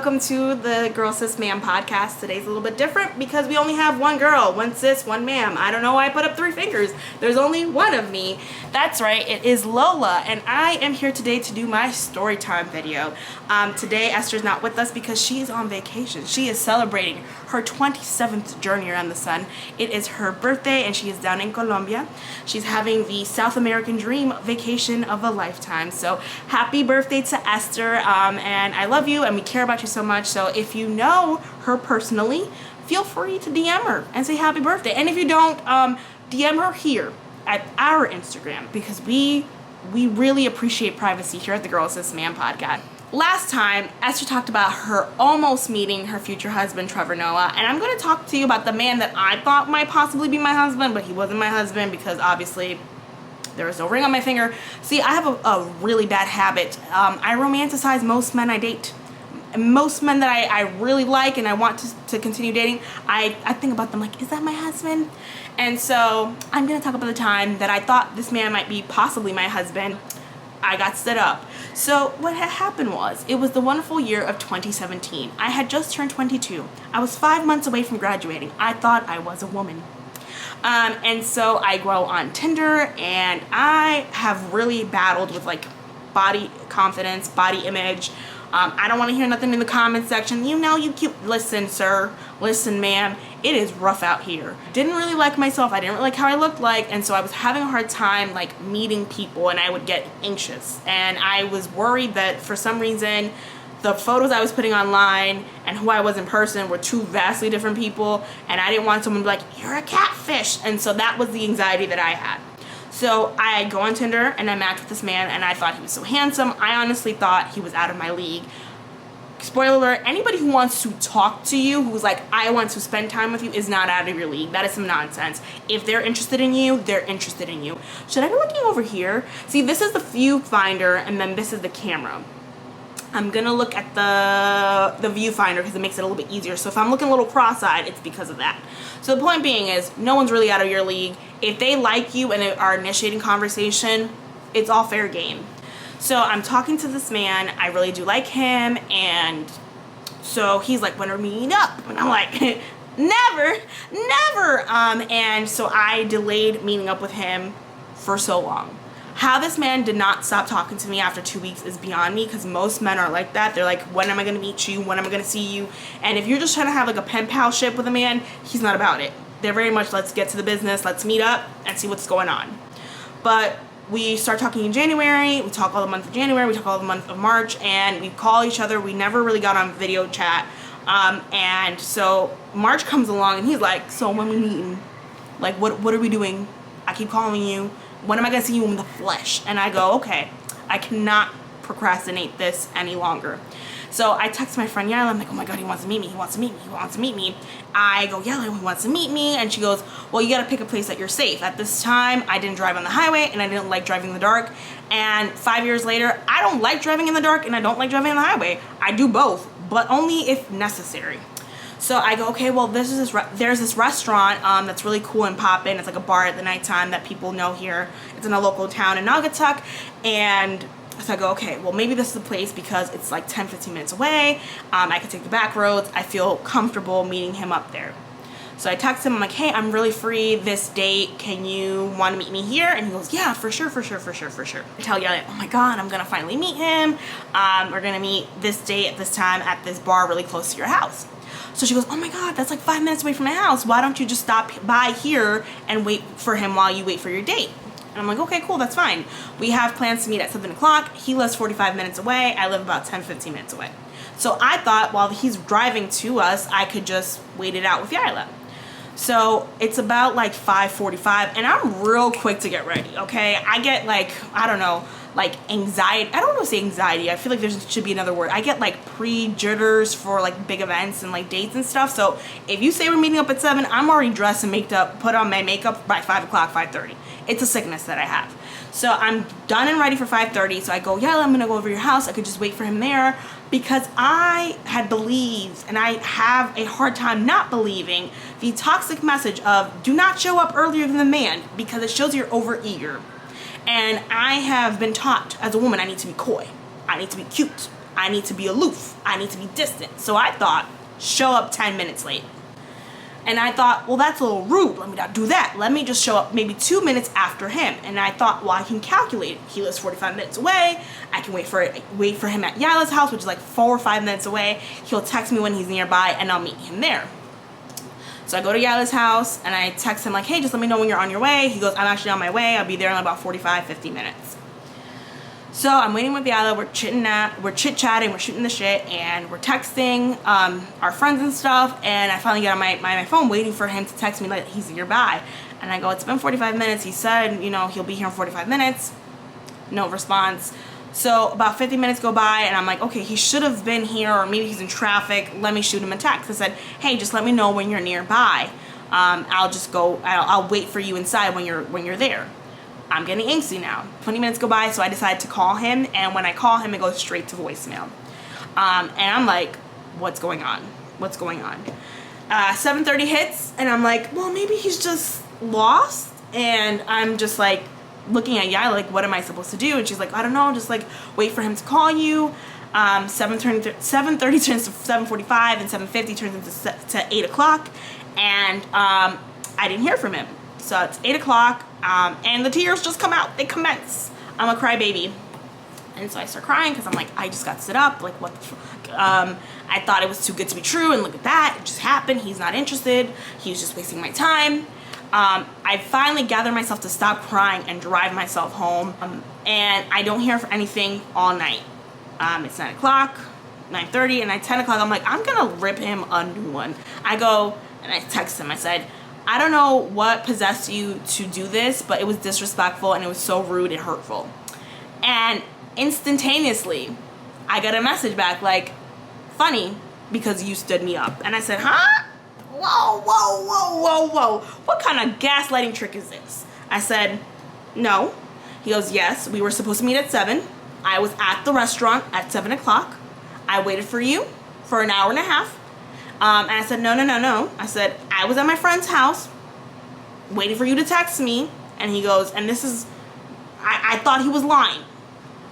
welcome to the Girl Sis Ma'am podcast. Today's a little bit different because we only have one girl, one sis, one ma'am. I don't know why I put up 3 fingers. There's only one of me. That's right, it is Lola, and I am here today to do my story time video. Today Esther's not with us because she's on vacation. She is celebrating her 27th journey around the sun. It is her birthday and she is down in Colombia. She's having the South American dream vacation of a lifetime. So happy birthday to Esther, and I love you and we care about you so much. So if you know her personally, feel free to DM her and say happy birthday. And if you don't, DM her here at our Instagram because we really appreciate privacy here at the Girl Sis Ma'am podcast. Last time, Esther talked about her almost meeting her future husband, Trevor Noah, and I'm going to talk to you about the man that I thought might possibly be my husband, but he wasn't my husband because obviously there was no ring on my finger. See, I have a really bad habit. I romanticize most men I date. Most men that I really like and I want to continue dating, I think about them like, is that my husband? And so I'm going to talk about the time that I thought this man might be possibly my husband. I got stood up. So what had happened was, it was the wonderful year of 2017. I had just turned 22. I was 5 months away from graduating. I thought I was a woman. And so I go on Tinder and I have really battled with like body confidence, body image. I don't want to hear nothing in the comment section. You know you cute. Listen, sir. Listen, ma'am. It is rough out here. Didn't really like myself. I didn't really like how I looked like. And so I was having a hard time like meeting people and I would get anxious. And I was worried that for some reason the photos I was putting online and who I was in person were two vastly different people. And I didn't want someone to be like, you're a catfish. And so that was the anxiety that I had. So I go on Tinder and I match with this man and I thought he was so handsome. I honestly thought he was out of my league. Spoiler alert, anybody who wants to talk to you, who's like, I want to spend time with you, is not out of your league. That is some nonsense. If they're interested in you, they're interested in you. Should I be looking over here? See, this is the viewfinder and then this is the camera. I'm gonna look at the viewfinder because it makes it a little bit easier. So if I'm looking a little cross-eyed, it's because of that. So the point being is, no one's really out of your league. If they like you and they are initiating conversation, it's all fair game. So I'm talking to this man, I really do like him, and so he's like, when are we meeting up? And I'm like, never. And so I delayed meeting up with him for so long. How this man did not stop talking to me after 2 weeks is beyond me because most men are like that. They're like, when am I going to meet you? When am I going to see you? And if you're just trying to have like a pen pal ship with a man, he's not about it. They're very much, let's get to the business, let's meet up and see what's going on. But we start talking in January, we talk all the month of January, we talk all the month of March, and we call each other. We never really got on video chat. And so March comes along and he's like, so when we meeting? Like, what are we doing? I keep calling you. When am I going to see you in the flesh? And I go, okay, I cannot procrastinate this any longer. So I text my friend Yala. I'm like, oh my God, he wants to meet me. He wants to meet me. He wants to meet me. I go, Yala, he wants to meet me. And she goes, well, you got to pick a place that you're safe. At this time, I didn't drive on the highway and I didn't like driving in the dark. And 5 years later, I don't like driving in the dark and I don't like driving on the highway. I do both, but only if necessary. So I go, okay, well, there's this restaurant that's really cool and poppin'. It's like a bar at the nighttime that people know here. It's in a local town in Naugatuck. And so I go, okay, well, maybe this is the place because it's like 10-15 minutes away. I can take the back roads. I feel comfortable meeting him up there. So I text him, I'm like, hey, I'm really free this date. Can you want to meet me here? And he goes, yeah, for sure. I tell Yala, oh my God, I'm going to finally meet him. We're going to meet this date at this time at this bar really close to your house. So she goes, oh my God, that's like 5 minutes away from my house. Why don't you just stop by here and wait for him while you wait for your date? And I'm like, okay, cool, that's fine. We have plans to meet at 7 o'clock. He lives 45 minutes away. I live about 10-15 minutes away. So I thought while he's driving to us, I could just wait it out with Yala. So it's about like 5:45 and I'm real quick to get ready, okay? I get like, I don't know, like anxiety. I don't want to say anxiety. I feel like there should be another word. I get like pre-jitters for like big events and like dates and stuff. So if you say we're meeting up at 7, I'm already dressed and maked up, put on my makeup by 5 o'clock, 5:30. It's a sickness that I have. So I'm done and ready for 5:30. So I go, yeah, I'm gonna go over to your house. I could just wait for him there because I had believed, and I have a hard time not believing, the toxic message of do not show up earlier than the man because it shows you're overeager. And I have been taught as a woman, I need to be coy. I need to be cute. I need to be aloof. I need to be distant. So I thought, show up 10 minutes late. And I thought, well, that's a little rude. Let me not do that. Let me just show up maybe 2 minutes after him. And I thought, well, I can calculate it. He lives 45 minutes away. I can wait for him at Yala's house, which is like 4 or 5 minutes away. He'll text me when he's nearby, and I'll meet him there. So I go to Yala's house, and I text him like, hey, just let me know when you're on your way. He goes, I'm actually on my way. I'll be there in about 45, 50 minutes. So I'm waiting with Yala, we're chit-chatting, we're shooting the shit, and we're texting our friends and stuff, and I finally get on my phone waiting for him to text me like he's nearby. And I go, it's been 45 minutes. He said, you know, he'll be here in 45 minutes. No response. So about 50 minutes go by, and I'm like, okay, he should have been here, or maybe he's in traffic. Let me shoot him a text. I said, hey, just let me know when you're nearby. I'll wait for you inside when you're there. I'm getting angsty now. 20 minutes go by, so I decide to call him, and when I call him, it goes straight to voicemail. And I'm like, what's going on? What's going on? 7:30 hits, and I'm like, well, maybe he's just lost, and I'm just like looking at Yaya like, what am I supposed to do? And she's like, I don't know, just like wait for him to call you. 7:30 turns to 7:45, and 7:50 turns into 8 o'clock, and I didn't hear from him. So it's 8 o'clock, and the tears just come out. They commence. I'm a crybaby. And so I start crying because I'm like, I just got stood up. Like, what the fuck? I thought it was too good to be true, and look at that. It just happened. He's not interested. He was just wasting my time. I finally gathered myself to stop crying and drive myself home. And I don't hear anything all night. It's 9 o'clock, 9:30, and at 10 o'clock, I'm like, I'm going to rip him a new one. I go, and I text him. I said, I don't know what possessed you to do this, but it was disrespectful, and it was so rude and hurtful. And instantaneously, I got a message back like, funny, because you stood me up. And I said, huh? Whoa, whoa, whoa, whoa, whoa. What kind of gaslighting trick is this? I said, no. He goes, yes, we were supposed to meet at 7. I was at the restaurant at 7 o'clock. I waited for you for an hour and a half. And I said, no. I said, I was at my friend's house waiting for you to text me. And he goes, and this is, I thought he was lying.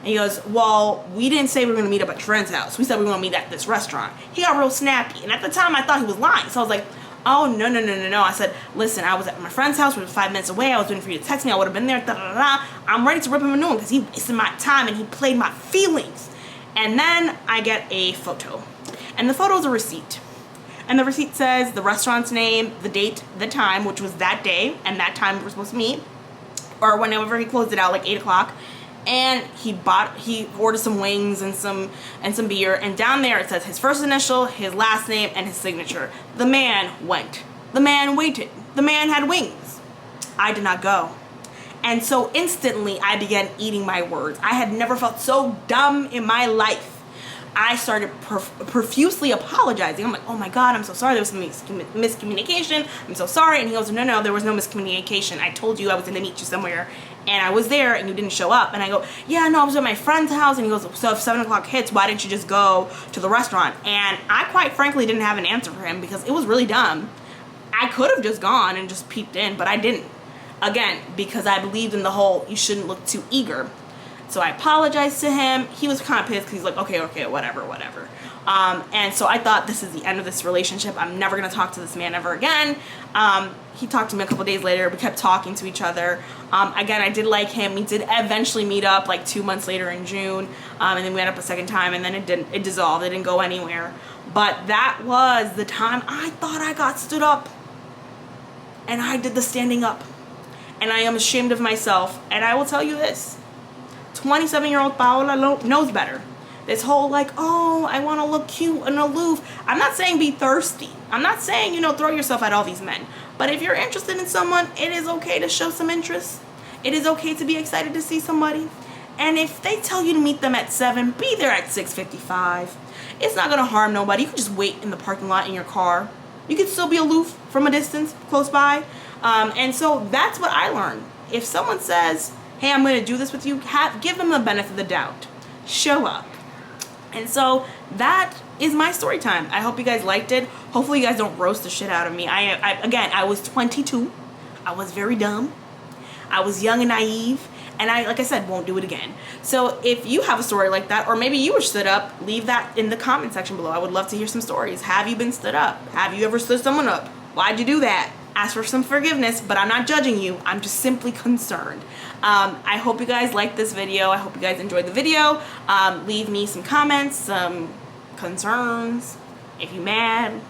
And he goes, well, we didn't say we were going to meet up at your friend's house. We said we were going to meet at this restaurant. He got real snappy. And at the time, I thought he was lying. So I was like, oh, no. I said, listen, I was at my friend's house. We were 5 minutes away. I was waiting for you to text me. I would have been there. I'm ready to rip him a new one because he wasted my time and he played my feelings. And then I get a photo. And the photo is a receipt. And the receipt says the restaurant's name, the date, the time, which was that day, and that time we were supposed to meet, or whenever he closed it out, like 8 o'clock. And he ordered some wings and some beer, and down there it says his first initial, his last name, and his signature. The man went. The man waited. The man had wings. I did not go. And so instantly I began eating my words. I had never felt so dumb in my life. I started profusely apologizing. I'm like, oh my God, I'm so sorry. There was some miscommunication. I'm so sorry. And he goes, no, there was no miscommunication. I told you I was going to meet you somewhere, and I was there, and you didn't show up. And I go, yeah, no, I was at my friend's house. And he goes, so if 7 o'clock hits, why didn't you just go to the restaurant? And I quite frankly didn't have an answer for him because it was really dumb. I could have just gone and just peeped in, but I didn't. Again, because I believed in the whole you shouldn't look too eager. So I apologized to him. He was kind of pissed because he's like, okay, whatever. And so I thought this is the end of this relationship. I'm never going to talk to this man ever again. He talked to me a couple days later. We kept talking to each other. Again, I did like him. We did eventually meet up like 2 months later in June. And then we went up a second time, and then it dissolved. It didn't go anywhere. But that was the time I thought I got stood up. And I did the standing up. And I am ashamed of myself. And I will tell you this. 27-year-old Paola knows better. This whole like, oh, I want to look cute and aloof. I'm not saying be thirsty. I'm not saying, throw yourself at all these men. But if you're interested in someone, it is okay to show some interest. It is okay to be excited to see somebody. And if they tell you to meet them at 7, be there at 6:55. It's not going to harm nobody. You can just wait in the parking lot in your car. You can still be aloof from a distance, close by. And so that's what I learned. If someone says, hey, I'm going to do this with you, give them the benefit of the doubt. Show up. And so that is my story time. I hope you guys liked it. Hopefully you guys don't roast the shit out of me. Again, I was 22. I was very dumb. I was young and naive. and I, like I said, won't do it again. So if you have a story like that, or maybe you were stood up, leave that in the comment section below. I would love to hear some stories. Have you been stood up? Have you ever stood someone up? Why'd you do that? Ask for some forgiveness, but I'm not judging you. I'm just simply concerned. I hope you guys liked this video. I hope you guys enjoyed the video. Leave me some comments, some concerns. If you're mad,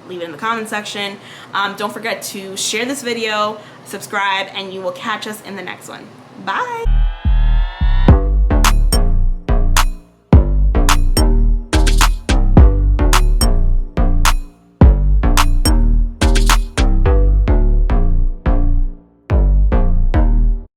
leave it in the comment section. Don't forget to share this video, subscribe, and you will catch us in the next one. Bye.